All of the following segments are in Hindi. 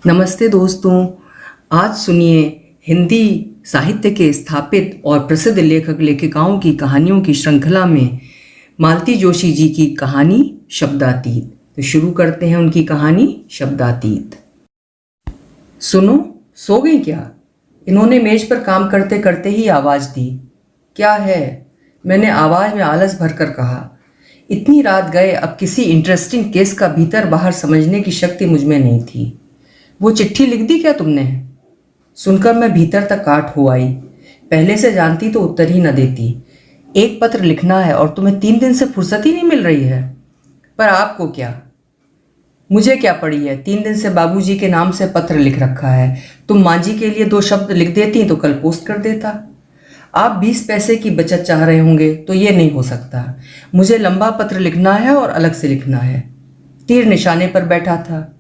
नमस्ते दोस्तों। आज सुनिए हिंदी साहित्य के स्थापित और प्रसिद्ध लेखक लेखिकाओं की कहानियों की श्रृंखला में मालती जोशी जी की कहानी शब्दातीत। तो शुरू करते हैं उनकी कहानी शब्दातीत। सुनो, सो गई क्या? इन्होंने मेज पर काम करते करते ही आवाज़ दी। क्या है? मैंने आवाज़ में आलस भरकर कहा। इतनी रात गए, अब किसी इंटरेस्टिंग केस का भीतर बाहर समझने की शक्ति मुझमें नहीं थी। वो चिट्ठी लिख दी क्या तुमने? सुनकर मैं भीतर तक काट हो आई। पहले से जानती तो उत्तर ही न देती। एक पत्र लिखना है और तुम्हें 3 दिन से फुर्सत ही नहीं मिल रही है। पर आपको क्या, मुझे क्या पड़ी है? 3 दिन से बाबूजी के नाम से पत्र लिख रखा है। तुम माँ जी के लिए 2 शब्द लिख देती तो कल पोस्ट कर देता। आप 20 पैसे की बचत चाह रहे होंगे तो ये नहीं हो सकता। मुझे लंबा पत्र लिखना है और अलग से लिखना है। तीर निशाने पर बैठा था।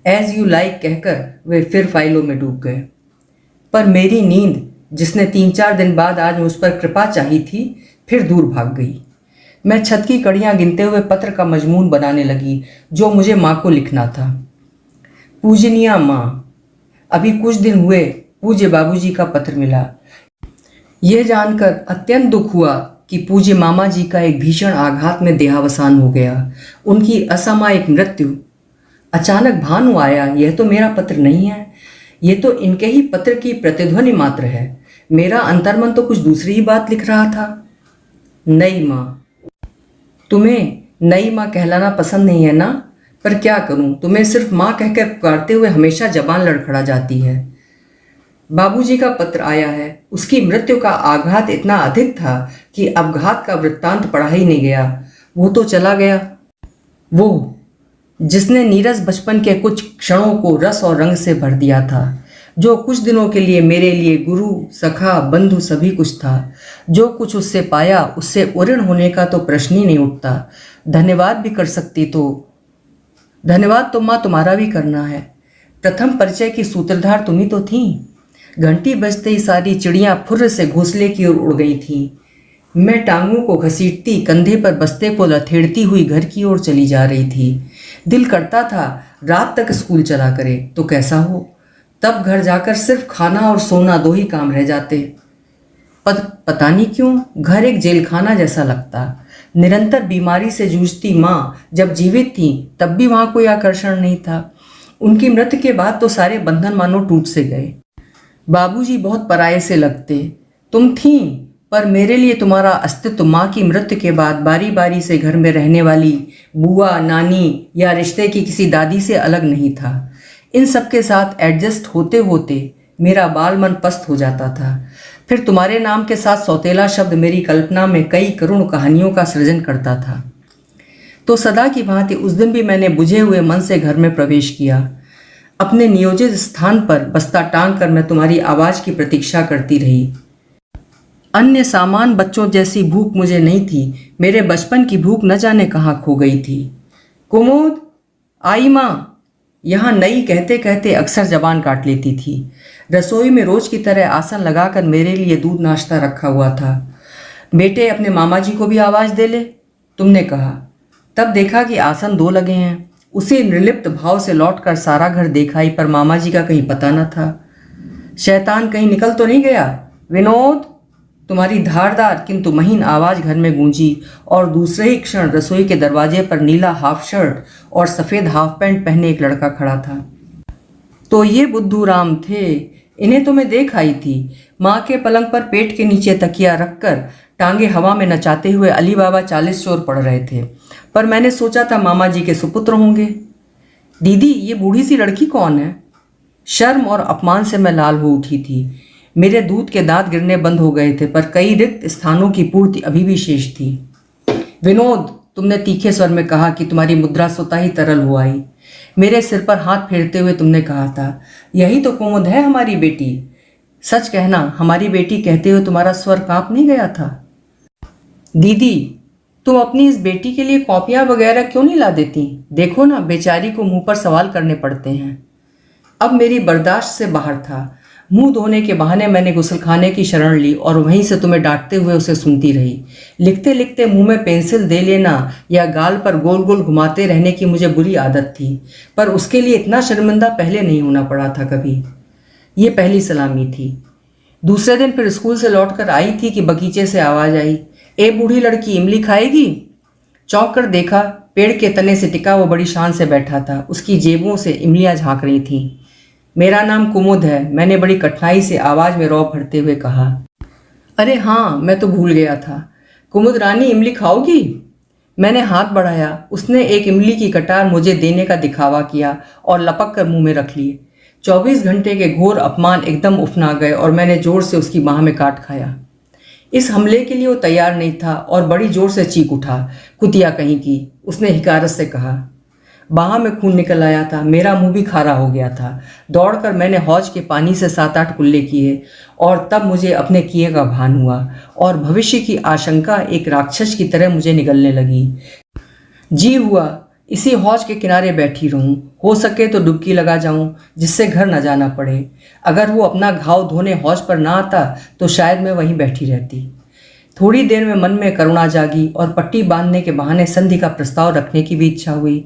एज यू लाइक कहकर वे फिर फाइलों में डूब गए। पर मेरी नींद, जिसने 3-4 दिन बाद आज मुझ पर कृपा चाही थी, फिर दूर भाग गई। मैं छत की कड़ियां गिनते हुए पत्र का मजमून बनाने लगी जो मुझे माँ को लिखना था। पूजनीय माँ, अभी कुछ दिन हुए पूज्य बाबूजी का पत्र मिला। यह जानकर अत्यंत दुख हुआ कि पूज्य मामा जी का एक भीषण आघात में देहावसान हो गया। उनकी असामयिक मृत्यु। अचानक भानु आया, यह तो मेरा पत्र नहीं है, यह तो इनके ही पत्र की प्रतिध्वनि मात्र है। मेरा अंतर्मन तो कुछ दूसरी ही बात लिख रहा था। नई माँ। तुम्हें नई माँ कहलाना पसंद नहीं है ना? पर क्या करूं, तुम्हें सिर्फ माँ कहकर पुकारते हुए हमेशा जबान लड़खड़ा जाती है। बाबूजी का पत्र आया है। उसकी मृत्यु का आघात इतना अधिक था कि अपघात का वृत्तांत पढ़ा ही नहीं गया। वो तो चला गया, वो जिसने नीरस बचपन के कुछ क्षणों को रस और रंग से भर दिया था, जो कुछ दिनों के लिए मेरे लिए गुरु, सखा, बंधु सभी कुछ था। जो कुछ उससे पाया, उससे ऋण होने का तो प्रश्न ही नहीं उठता। धन्यवाद भी कर सकती तो धन्यवाद तो माँ तुम्हारा भी करना है। प्रथम परिचय की सूत्रधार तुम ही तो थी। घंटी बजते ही सारी चिड़ियाँ फुर्र से घोंसले की ओर उड़ गई थीं। मैं टांगों को घसीटती, कंधे पर बस्ते को लथेड़ती हुई घर की ओर चली जा रही थी। दिल करता था रात तक स्कूल चला करे तो कैसा हो। तब घर जाकर सिर्फ खाना और सोना 2 ही काम रह जाते। पता नहीं क्यों घर एक जेलखाना जैसा लगता। निरंतर बीमारी से जूझती माँ जब जीवित थी तब भी वहाँ कोई आकर्षण नहीं था। उनकी मृत्यु के बाद तो सारे बंधन मानो टूट से गए। बाबूजी बहुत पराये से लगते। तुम थी, पर मेरे लिए तुम्हारा अस्तित्व माँ की मृत्यु के बाद बारी बारी से घर में रहने वाली बुआ, नानी या रिश्ते की किसी दादी से अलग नहीं था। इन सब के साथ एडजस्ट होते होते मेरा बाल मन पस्त हो जाता था। फिर तुम्हारे नाम के साथ सौतेला शब्द मेरी कल्पना में कई करुण कहानियों का सृजन करता था। तो सदा की भांति उस दिन भी मैंने बुझे हुए मन से घर में प्रवेश किया। अपने नियोजित स्थान पर बस्ता टांग कर मैं तुम्हारी आवाज़ की प्रतीक्षा करती रही। अन्य सामान बच्चों जैसी भूख मुझे नहीं थी। मेरे बचपन की भूख न जाने कहाँ खो गई थी। कुमुद, आई माँ, यहाँ नई कहते कहते अक्सर जबान काट लेती थी। रसोई में रोज की तरह आसन लगाकर मेरे लिए दूध नाश्ता रखा हुआ था। बेटे, अपने मामा जी को भी आवाज़ दे ले, तुमने कहा। तब देखा कि आसन 2 लगे हैं। उसी निर्लिप्त भाव से लौटकर सारा घर देखाई, पर मामा जी का कहीं पता न था। शैतान कहीं निकल तो नहीं गया? विनोद, तुम्हारी धारदार किंतु महीन आवाज़ घर में गूंजी और दूसरे ही क्षण रसोई के दरवाजे पर नीला हाफ शर्ट और सफ़ेद हाफ पैंट पहने एक लड़का खड़ा था। तो ये बुद्धू राम थे। इन्हें तो मैं देख आई थी। माँ के पलंग पर पेट के नीचे तकिया रखकर टांगे हवा में नचाते हुए अली बाबा 40 चोर पढ़ रहे थे। पर मैंने सोचा था मामा जी के सुपुत्र होंगे। दीदी, ये बूढ़ी सी लड़की कौन है? शर्म और अपमान से मैं लाल हो उठी थी। मेरे दूध के दांत गिरने बंद हो गए थे, पर कई रिक्त स्थानों की पूर्ति अभी भी शेष थी। विनोद, तुमने तीखे स्वर में कहा कि तुम्हारी मुद्रा स्वतः ही तरल हो आई। मेरे सिर पर हाथ फेरते हुए तुमने कहा था, यही तो कुमुद है हमारी बेटी। सच कहना, हमारी बेटी कहते हुए तुम्हारा स्वर कांप नहीं गया था? दीदी, तुम अपनी इस बेटी के लिए कॉपियां वगैरह क्यों नहीं ला देती? देखो ना, बेचारी को मुंह पर सवाल करने पड़ते हैं। अब मेरी बर्दाश्त से बाहर था। मुंह धोने के बहाने मैंने गुसलखाने की शरण ली और वहीं से तुम्हें डांटते हुए उसे सुनती रही। लिखते लिखते मुंह में पेंसिल दे लेना या गाल पर गोल गोल घुमाते रहने की मुझे बुरी आदत थी, पर उसके लिए इतना शर्मिंदा पहले नहीं होना पड़ा था कभी। ये पहली सलामी थी। दूसरे दिन फिर स्कूल से लौटकर आई थी कि बगीचे से आवाज़ आई, ए बूढ़ी लड़की, इमली खाएगी? चौंक कर देखा, पेड़ के तने से टिका वो बड़ी शान से बैठा था। उसकी जेबों से इमलियां झांक रही थीं। मेरा नाम कुमुद है, मैंने बड़ी कठिनाई से आवाज़ में रौब भरते हुए कहा। अरे हाँ, मैं तो भूल गया था। कुमुद रानी, इमली खाओगी? मैंने हाथ बढ़ाया। उसने एक इमली की कटार मुझे देने का दिखावा किया और लपक कर मुंह में रख ली। 24 घंटे के घोर अपमान एकदम उफना गए और मैंने जोर से उसकी बाह में काट खाया। इस हमले के लिए वो तैयार नहीं था और बड़ी जोर से चीख उठा। कुतिया कहीं की, उसने हिकारत से कहा। बाह में खून निकल आया था, मेरा मुंह भी खारा हो गया था। दौड़कर मैंने हौज के पानी से 7-8 कुल्ले किए और तब मुझे अपने किए का भान हुआ और भविष्य की आशंका एक राक्षस की तरह मुझे निगलने लगी। जी हुआ इसी हौज के किनारे बैठी रहूं, हो सके तो डुबकी लगा जाऊं जिससे घर न जाना पड़े। अगर वो अपना घाव धोने हौज पर ना आता तो शायद मैं वहीं बैठी रहती। थोड़ी देर में मन में करुणा जागी और पट्टी बांधने के बहाने संधि का प्रस्ताव रखने की भी इच्छा हुई,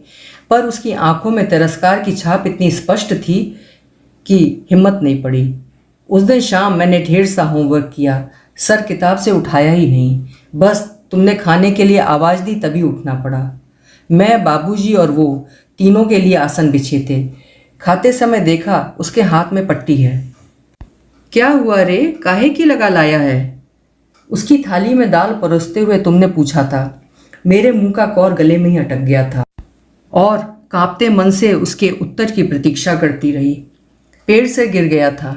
पर उसकी आंखों में तिरस्कार की छाप इतनी स्पष्ट थी कि हिम्मत नहीं पड़ी। उस दिन शाम मैंने ढेर सा होमवर्क किया, सर किताब से उठाया ही नहीं। बस तुमने खाने के लिए आवाज़ दी तभी उठना पड़ा। मैं, बाबूजी और वो तीनों के लिए आसन बिछे थे। खाते समय देखा उसके हाथ में पट्टी है। क्या हुआ रे, काहे की लगा लाया है? उसकी थाली में दाल परोसते हुए तुमने पूछा था। मेरे मुंह का कौर गले में ही अटक गया था और कांपते मन से उसके उत्तर की प्रतीक्षा करती रही। पेड़ से गिर गया था।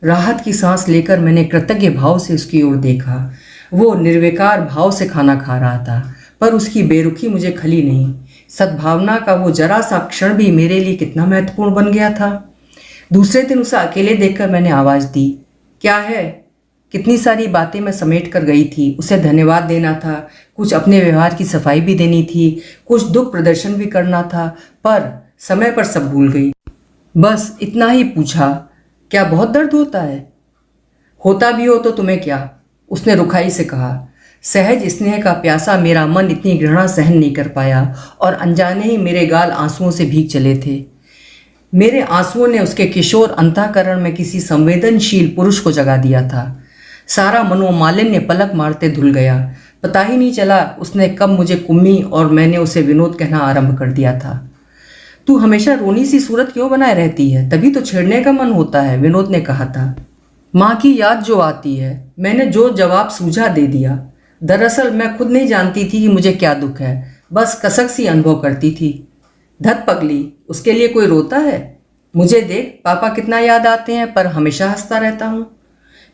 राहत की सांस लेकर मैंने कृतज्ञ भाव से उसकी ओर देखा। वो निर्विकार भाव से खाना खा रहा था, पर उसकी बेरुखी मुझे खली नहीं। सद्भावना का वो जरा सा क्षण भी मेरे लिए कितना महत्वपूर्ण बन गया था। दूसरे दिन उसे अकेले देखकर मैंने आवाज़ दी। क्या है? कितनी सारी बातें मैं समेट कर गई थी। उसे धन्यवाद देना था, कुछ अपने व्यवहार की सफाई भी देनी थी, कुछ दुख प्रदर्शन भी करना था, पर समय पर सब भूल गई। बस इतना ही पूछा, क्या बहुत दर्द होता है? होता भी हो तो तुम्हें क्या, उसने रुखाई से कहा। सहज स्नेह का प्यासा मेरा मन इतनी घृणा सहन नहीं कर पाया और अनजाने ही मेरे गाल आंसुओं से भीग चले थे। मेरे आंसुओं ने उसके किशोर अंतःकरण में किसी संवेदनशील पुरुष को जगा दिया था। सारा मनोमालिन्य पलक मारते धुल गया। पता ही नहीं चला उसने कब मुझे कुम्मी और मैंने उसे विनोद कहना आरंभ कर दिया था। तू हमेशा रोनी सी सूरत क्यों बनाए रहती है, तभी तो छेड़ने का मन होता है, विनोद ने कहा था। माँ की याद जो आती है, मैंने जो जवाब सूझा दे दिया। दरअसल मैं खुद नहीं जानती थी कि मुझे क्या दुख है, बस कसक सी अनुभव करती थी। धत पगली, उसके लिए कोई रोता है? मुझे देख, पापा कितना याद आते हैं पर हमेशा हंसता रहता हूँ।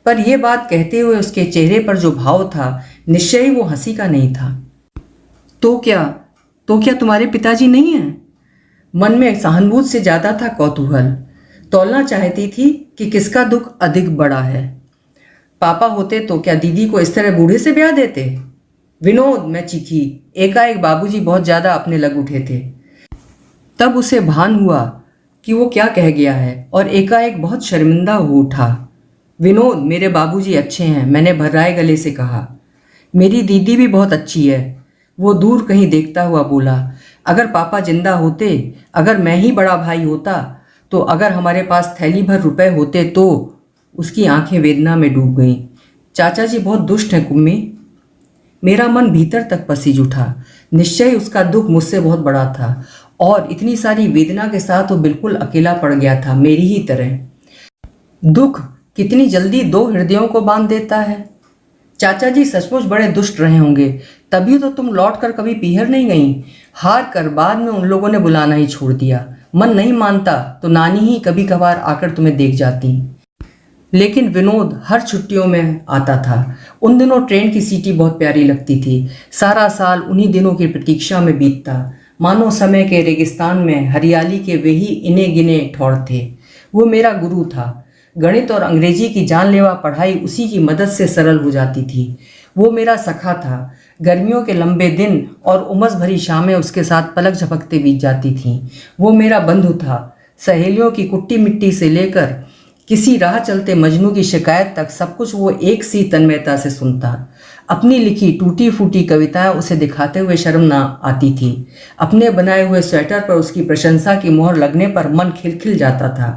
पर यह बात कहते हुए उसके चेहरे पर जो भाव था, निश्चय ही वो हंसी का नहीं था। तो क्या तुम्हारे पिताजी नहीं हैं? मन में सहानुभूत से ज़्यादा था कौतूहल। तौलना चाहती थी कि किसका दुख अधिक बड़ा है। पापा होते तो क्या दीदी को इस तरह बूढ़े से ब्याह देते? विनोद, मैं चीखी। एकाएक बाबूजी बहुत ज़्यादा अपने लग उठे थे। तब उसे भान हुआ कि वो क्या कह गया है और एकाएक बहुत शर्मिंदा हो उठा। विनोद, मेरे बाबूजी अच्छे हैं, मैंने भर्राए गले से कहा। मेरी दीदी भी बहुत अच्छी है, वो दूर कहीं देखता हुआ बोला। अगर पापा जिंदा होते, अगर मैं ही बड़ा भाई होता, तो अगर हमारे पास थैली भर रुपए होते तो। उसकी आंखें वेदना में डूब गईं। चाचा जी बहुत दुष्ट हैं कुम्मी। मेरा मन भीतर तक पसीज उठा। निश्चय उसका दुख मुझसे बहुत बड़ा था और इतनी सारी वेदना के साथ वो बिल्कुल अकेला पड़ गया था, मेरी ही तरह। दुख कितनी जल्दी दो हृदयों को बांध देता है। चाचा जी सचमुच बड़े दुष्ट रहे होंगे, तभी तो तुम लौट कर कभी पीहर नहीं गईं। हार कर बाद में उन लोगों ने बुलाना ही छोड़ दिया। मन नहीं मानता तो नानी ही कभी कभार आकर तुम्हें देख जाती। लेकिन विनोद हर छुट्टियों में आता था। उन दिनों ट्रेन की सीटी बहुत प्यारी लगती थी। सारा साल उन्हीं दिनों की प्रतीक्षा में बीतता, मानो समय के रेगिस्तान में हरियाली के वे ही इने गिने ठौर थे। वो मेरा गुरु था। गणित और अंग्रेजी की जानलेवा पढ़ाई उसी की मदद से सरल हो जाती थी। वो मेरा सखा था। गर्मियों के लंबे दिन और उमस भरी शामें उसके साथ पलक झपकते बीत जाती थीं। वो मेरा बंधु था। सहेलियों की कुट्टी मिट्टी से लेकर किसी राह चलते मजनू की शिकायत तक सब कुछ वो एक सी तन्मयता से सुनता। अपनी लिखी टूटी फूटी कविताएं उसे दिखाते हुए शर्म ना आती थी। अपने बनाए हुए स्वेटर पर उसकी प्रशंसा की मोहर लगने पर मन खिलखिल जाता था।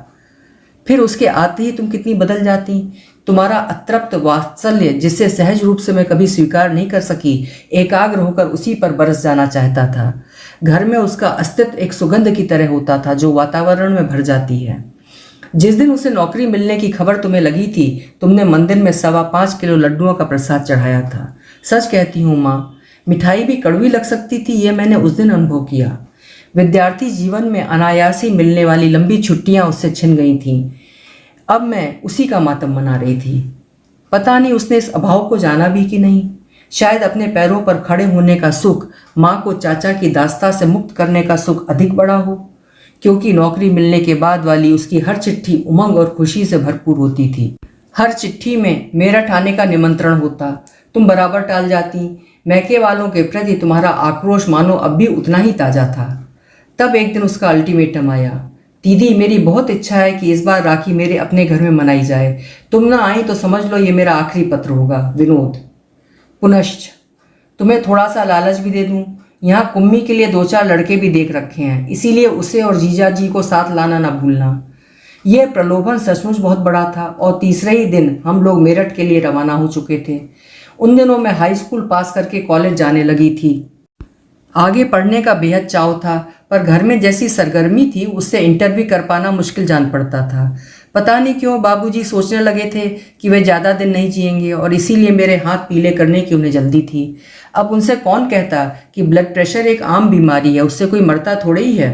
फिर उसके आते ही तुम कितनी बदल जाती। तुम्हारा अतृप्त वात्सल्य, जिसे सहज रूप से मैं कभी स्वीकार नहीं कर सकी, एकाग्र होकर उसी पर बरस जाना चाहता था। घर में उसका अस्तित्व एक सुगंध की तरह होता था जो वातावरण में भर जाती है। जिस दिन उसे नौकरी मिलने की खबर तुम्हें लगी थी, तुमने मंदिर में 5.25 किलो लड्डुओं का प्रसाद चढ़ाया था। सच कहती हूँ माँ, मिठाई भी कड़वी लग सकती थी, ये मैंने उस दिन अनुभव किया। विद्यार्थी जीवन में अनायास ही मिलने वाली लंबी छुट्टियां उससे छिन गई थीं। अब मैं उसी का मातम मना रही थी। पता नहीं उसने इस अभाव को जाना भी कि नहीं। शायद अपने पैरों पर खड़े होने का सुख, माँ को चाचा की दास्ता से मुक्त करने का सुख अधिक बड़ा हो, क्योंकि नौकरी मिलने के बाद वाली उसकी हर चिट्ठी उमंग और खुशी से भरपूर होती थी। हर चिट्ठी में मेरठ आने का निमंत्रण होता, तुम बराबर टाल जाती। मैके वालों के प्रति तुम्हारा आक्रोश मानो अब भी उतना ही ताज़ा था। तब एक दिन उसका अल्टीमेटम आया, दीदी मेरी बहुत इच्छा है कि इस बार राखी मेरे अपने घर में मनाई जाए। तुम ना आई तो समझ लो ये मेरा आखिरी पत्र होगा। विनोद। पुनश्च तुम्हें थोड़ा सा लालच भी दे दूं, यहाँ कुम्मी के लिए 2-4 लड़के भी देख रखे हैं, इसीलिए उसे और जीजा जी को साथ लाना ना भूलना। यह प्रलोभन सचमुच बहुत बड़ा था और तीसरे ही दिन हम लोग मेरठ के लिए रवाना हो चुके थे। उन दिनों मैं हाई स्कूल पास करके कॉलेज जाने लगी थी। आगे पढ़ने का बेहद चाव था, पर घर में जैसी सरगर्मी थी उससे इंटर भी कर पाना मुश्किल जान पड़ता था। पता नहीं क्यों बाबूजी सोचने लगे थे कि वे ज़्यादा दिन नहीं जिएंगे और इसीलिए मेरे हाथ पीले करने की उन्हें जल्दी थी। अब उनसे कौन कहता कि ब्लड प्रेशर एक आम बीमारी है, उससे कोई मरता थोड़े ही है।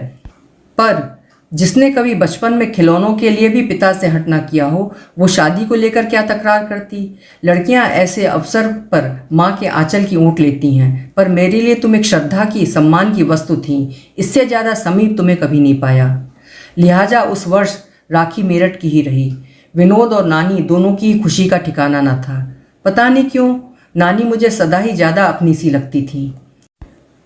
पर जिसने कभी बचपन में खिलौनों के लिए भी पिता से हट ना किया हो, वो शादी को लेकर क्या तकरार करती। लड़कियां ऐसे अवसर पर माँ के आंचल की ऊँट लेती हैं, पर मेरे लिए तुम एक श्रद्धा की, सम्मान की वस्तु थी। इससे ज़्यादा समीप तुम्हें कभी नहीं पाया। लिहाजा उस वर्ष राखी मेरठ की ही रही। विनोद और नानी दोनों की खुशी का ठिकाना न था। पता नहीं क्यों नानी मुझे सदा ही ज़्यादा अपनी सी लगती थी।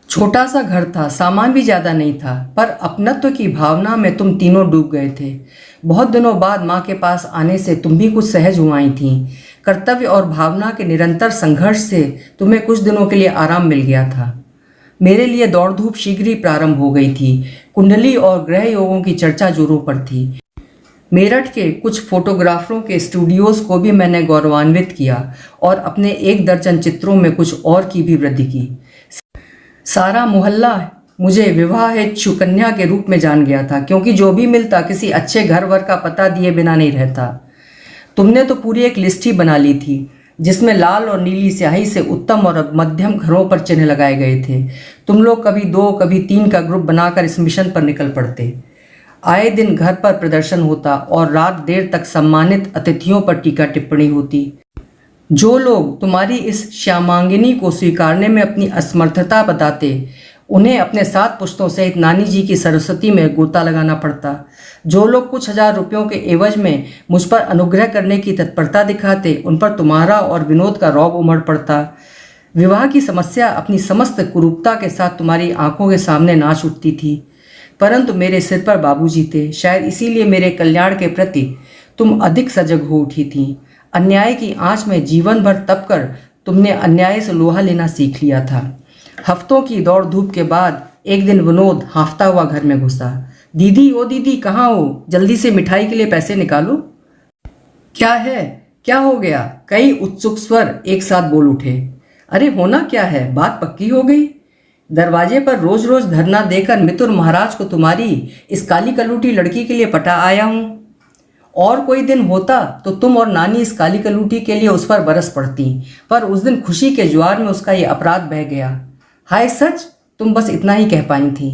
छोटा सा घर था, सामान भी ज़्यादा नहीं था, पर अपनत्व की भावना में तुम तीनों डूब गए थे। बहुत दिनों बाद माँ के पास आने से तुम भी कुछ सहज हुआ ही थीं। कर्तव्य और भावना के निरंतर संघर्ष से तुम्हें कुछ दिनों के लिए आराम मिल गया था। मेरे लिए दौड़ धूप शीघ्र ही प्रारंभ हो गई थी। कुंडली और ग्रह योगों की चर्चा जोरों पर थी। मेरठ के कुछ फोटोग्राफरों के स्टूडियोज को भी मैंने गौरवान्वित किया और अपने 1 दर्जन चित्रों में कुछ और की भी वृद्धि की। सारा मोहल्ला मुझे विवाहेच्छु कन्या के रूप में जान गया था, क्योंकि जो भी मिलता किसी अच्छे घर वर का पता दिए बिना नहीं रहता। तुमने तो पूरी एक लिस्ट ही बना ली थी, जिसमें लाल और नीली स्याही से उत्तम और मध्यम घरों पर चिन्ह लगाए गए थे। तुम लोग कभी 2 कभी 3 का ग्रुप बनाकर इस मिशन पर निकल पड़ते। आए दिन घर पर प्रदर्शन होता और रात देर तक सम्मानित अतिथियों पर टीका टिप्पणी होती। जो लोग तुम्हारी इस श्यामांगिनी को स्वीकारने में अपनी असमर्थता बताते, उन्हें अपने 7 पुश्तों सहित नानी जी की सरस्वती में गोता लगाना पड़ता। जो लोग कुछ हजार रुपयों के एवज में मुझ पर अनुग्रह करने की तत्परता दिखाते, उन पर तुम्हारा और विनोद का रौब उमड़ पड़ता। विवाह की समस्या अपनी समस्त कुरूपता के साथ तुम्हारी आंखों के सामने नाच उठती थी, परंतु मेरे सिर पर बाबूजी थे। शायद इसीलिए मेरे कल्याण के प्रति तुम अधिक सजग हो उठी थी। अन्याय की आंच में जीवन भर तप कर तुमने अन्याय से लोहा लेना सीख लिया था। हफ्तों की दौड़ धूप के बाद एक दिन विनोद हांफता हुआ घर में घुसा। दीदी, ओ दीदी, कहाँ हो? जल्दी से मिठाई के लिए पैसे निकालो। क्या है? क्या हो गया? कई उत्सुक स्वर एक साथ बोल उठे। अरे होना क्या है, बात पक्की हो गई। दरवाजे पर रोज रोज धरना देकर मितुर महाराज को तुम्हारी इस काली कलूटी लड़की के लिए पटा आया हूँ। और कोई दिन होता तो तुम और नानी इस काली कलूटी के लिए उस पर बरस पड़ती, पर उस दिन खुशी के ज्वार में उसका ये अपराध बह गया। हाय सच, तुम बस इतना ही कह पाई थी।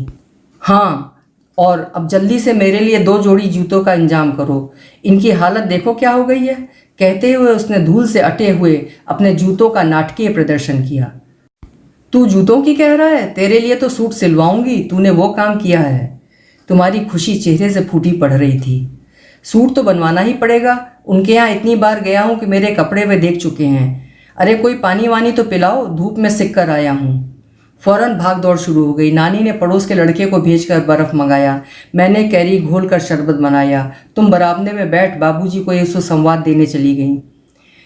हाँ, और अब जल्दी से मेरे लिए 2 जोड़ी जूतों का इंतजाम करो। इनकी हालत देखो क्या हो गई है। कहते हुए उसने धूल से अटे हुए अपने जूतों का नाटकीय प्रदर्शन किया। तू जूतों की कह रहा है? तेरे लिए तो सूट सिलवाऊंगी, तूने वो काम किया है। तुम्हारी खुशी चेहरे से फूटी पड़ रही थी। सूट तो बनवाना ही पड़ेगा। उनके यहाँ इतनी बार गया हूँ कि मेरे कपड़े वे देख चुके हैं। अरे कोई पानी वानी तो पिलाओ, धूप में सिक कर आया हूँ। फौरन भाग दौड़ शुरू हो गई। नानी ने पड़ोस के लड़के को भेजकर बर्फ़ मंगाया। मैंने कैरी घोल कर शरबत बनाया। तुम बरामदे में बैठ बाबूजी को ये सुसंवाद देने चली गई।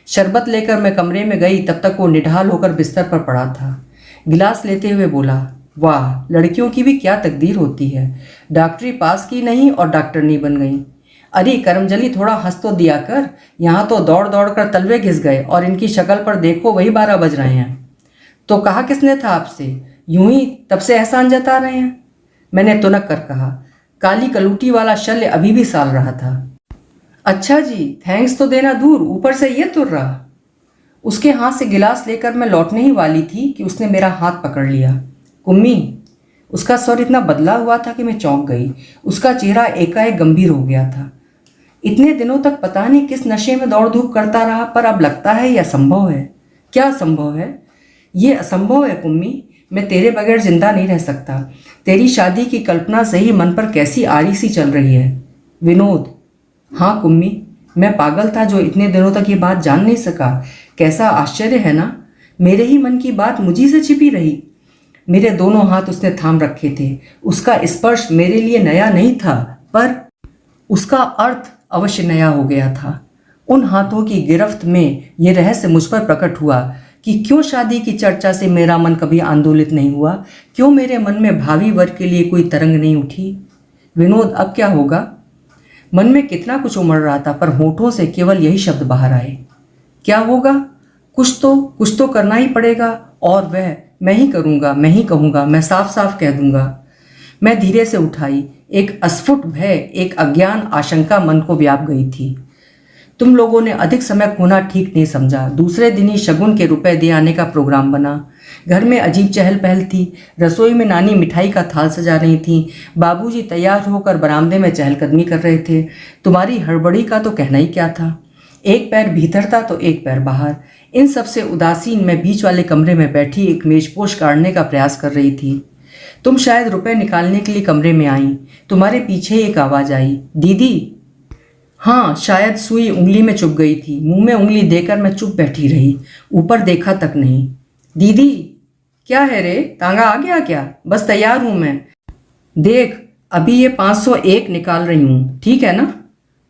शरबत लेकर मैं कमरे में गई, तब तक वो निढाल होकर बिस्तर पर पड़ा था। गिलास लेते हुए बोला, वाह, लड़कियों की भी क्या तकदीर होती है। डॉक्टरी पास की नहीं और डॉक्टरनी बन गई। अरे करमजली, थोड़ा हंस तो दिया कर। यहाँ तो दौड़ दौड़ कर तलवे घिस गए और इनकी शक्ल पर देखो वही 12 बज रहे हैं। तो कहा किसने था आपसे? यूं ही तब से एहसान जता रहे हैं। मैंने तुनक कर कहा। काली कलूटी वाला शल्य अभी भी साल रहा था। अच्छा जी, थैंक्स तो देना दूर, ऊपर से ये तुर रहा। उसके हाथ से गिलास लेकर मैं लौटने ही वाली थी कि उसने मेरा हाथ पकड़ लिया। कुम्मी। उसका स्वर इतना बदला हुआ था कि मैं चौंक गई। उसका चेहरा एकाएक गंभीर हो गया था। इतने दिनों तक पता नहीं किस नशे में दौड़ धूप करता रहा, पर अब लगता है यह असंभव है। क्या असंभव है? ये असंभव है कुम्मी। मैं तेरे बगैर जिंदा नहीं रह सकता। तेरी शादी की कल्पना से ही मन पर कैसी आरी सी चल रही है। विनोद। हाँ कुम्मी, मैं पागल था जो इतने दिनों तक ये बात जान नहीं सका। कैसा आश्चर्य है ना, मेरे ही मन की बात मुझी से छिपी रही। मेरे दोनों हाथ उसने थाम रखे थे। उसका स्पर्श मेरे लिए नया नहीं था, पर उसका अर्थ अवश्य नया हो गया था। उन हाथों की गिरफ्त में यह रहस्य मुझ पर प्रकट हुआ कि क्यों शादी की चर्चा से मेरा मन कभी आंदोलित नहीं हुआ, क्यों मेरे मन में भावी वर के लिए कोई तरंग नहीं उठी। विनोद, अब क्या होगा? मन में कितना कुछ उमड़ रहा था, पर होठों से केवल यही शब्द बाहर आए। क्या होगा? कुछ तो करना ही पड़ेगा, और वह मैं ही करूँगा, मैं ही कहूँगा, मैं साफ साफ कह दूँगा। मैं धीरे से उठाई। एक अस्फुट भय, एक अज्ञान आशंका मन को व्याप गई थी। तुम लोगों ने अधिक समय खोना ठीक नहीं समझा। दूसरे दिन ही शगुन के रुपए दे आने का प्रोग्राम बना। घर में अजीब चहल पहल थी। रसोई में नानी मिठाई का थाल सजा रही थी। बाबूजी तैयार होकर बरामदे में चहलकदमी कर रहे थे। तुम्हारी हड़बड़ी का तो कहना ही क्या था। एक पैर भीतर था तो एक पैर बाहर। इन सबसे उदासीन मैं बीच वाले कमरे में बैठी एक मेजपोश काटने का प्रयास कर रही थी। तुम शायद रुपए निकालने के लिए कमरे में आई। तुम्हारे पीछे एक आवाज़ आई, दीदी। हाँ, शायद सुई उंगली में चुभ गई थी। मुंह में उंगली देकर मैं चुप बैठी रही, ऊपर देखा तक नहीं। दीदी। क्या है रे, तांगा आ गया क्या? बस तैयार हूँ मैं। देख, अभी ये 501 निकाल रही हूँ, ठीक है ना?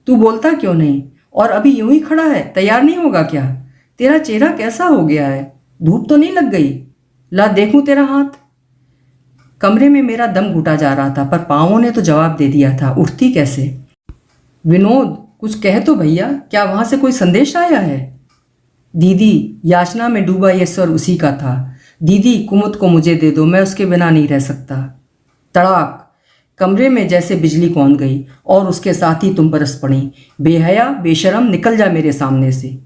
तू बोलता क्यों नहीं? और अभी यूं ही खड़ा है, तैयार नहीं होगा क्या? तेरा चेहरा कैसा हो गया है? धूप तो नहीं लग गई? ला देखूं तेरा हाथ। कमरे में मेरा दम घुटा जा रहा था, पर पाँवों ने तो जवाब दे दिया था। उठती कैसे? विनोद, कुछ कह तो भैया, क्या वहां से कोई संदेश आया है? दीदी। याचना में डूबा यह स्वर उसी का था। दीदी, कुमुद को मुझे दे दो, मैं उसके बिना नहीं रह सकता। तड़ाक। कमरे में जैसे बिजली कौंध गई और उसके साथ ही तुम बरस पड़ी। बेहया, बेशरम, निकल जा मेरे सामने से।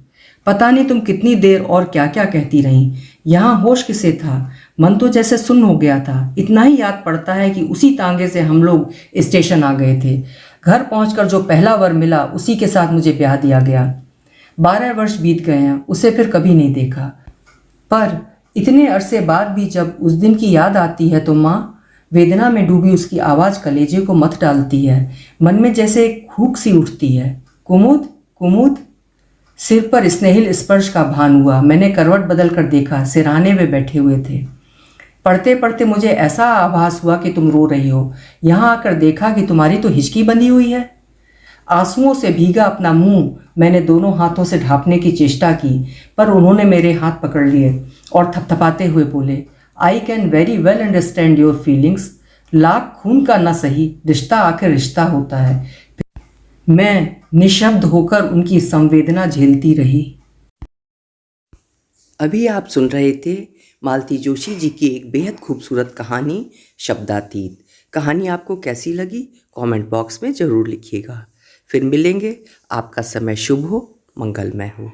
पता नहीं तुम कितनी देर और क्या क्या कहती रहीं। यहाँ होश किसे था? मन तो जैसे सुन्न हो गया था। इतना ही याद पड़ता है कि उसी तांगे से हम लोग स्टेशन आ गए थे। घर पहुंचकर जो पहला वर मिला, उसी के साथ मुझे ब्याह दिया गया। 12 वर्ष बीत गए हैं, उसे फिर कभी नहीं देखा। पर इतने अरसे बाद भी जब उस दिन की याद आती है तो माँ, वेदना में डूबी उसकी आवाज़ कलेजे को मत डालती है। मन में जैसे एक हूक सी उठती है। कुमुद, कुमुद। सिर पर स्नेहिल स्पर्श का भान हुआ। मैंने करवट बदल कर देखा। सिरहाने में बैठे हुए थे। पढ़ते पढ़ते मुझे ऐसा आभास हुआ कि तुम रो रही हो। यहाँ आकर देखा कि तुम्हारी तो हिचकी बंधी हुई है। आंसुओं से भीगा अपना मुंह मैंने दोनों हाथों से ढांपने की चेष्टा की, पर उन्होंने मेरे हाथ पकड़ लिए और थपथपाते हुए बोले, I can very well understand your feelings. Lakh खून का न सही, रिश्ता आखिर रिश्ता होता है। मैं निशब्द होकर उनकी संवेदना झेलती रही। अभी आप सुन रहे थे मालती जोशी जी की एक बेहद खूबसूरत कहानी शब्दातीत। कहानी आपको कैसी लगी कमेंट बॉक्स में ज़रूर लिखिएगा। फिर मिलेंगे। आपका समय शुभ हो, मंगलमय हो।